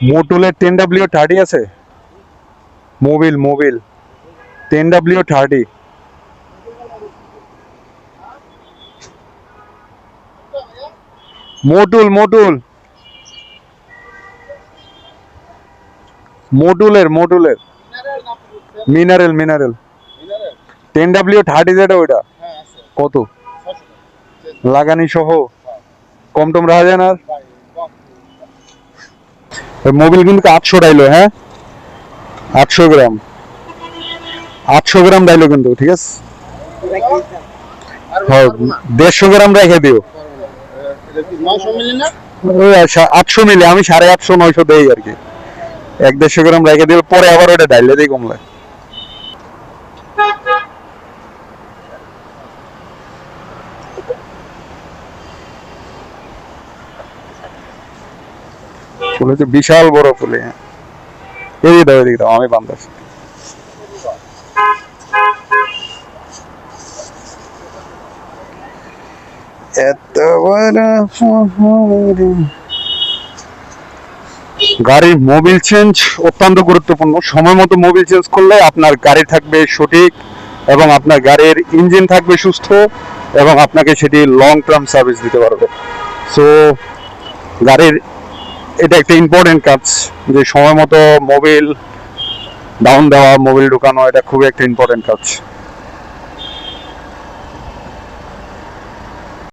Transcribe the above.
মোটুলের 10W30 আছে, Mobil Mobil 10W30। Motul Motul মোটুলের মোটুলের মিনারেল মিনারেল 10W30 যেটা ওইটা কত লাগানি সহ কম টম রাখা যায় না? মোবিল কিন্তু 800 ডাইলো, হ্যাঁ 800 গ্রাম, 800 গ্রাম ডাইলো কিন্তু, ঠিক আছে। হ্যাঁ 150 গ্রাম রেখে দিও। 800 মিলি, আমি 850 900 দেই আর কি। 150 গ্রাম রেখে দিও, পরে আবার ওটা ডাইলে দিই কমলে। ফুলে তো বিশাল বড় ফুলে, এদিকে দাও এদিকে দাও, আমি বান্ধাছি। এত বড় গাড়ির মোবিল চেঞ্জ অত্যন্ত গুরুত্বপূর্ণ। সময় মতো মোবিল চেঞ্জ করলে আপনার গাড়ি থাকবে সঠিক এবং আপনার গাড়ির ইঞ্জিন থাকবে সুস্থ এবং আপনাকে সেটি লং টার্ম সার্ভিস দিতে পারবে। সো গাড়ির এটা একটা ইম্পর্টেন্ট কাজ, যে সময় মতো মোবিল ডাউন দেওয়া, মোবিল ঢুকানো, এটা খুবই একটা ইম্পর্টেন্ট কাজ।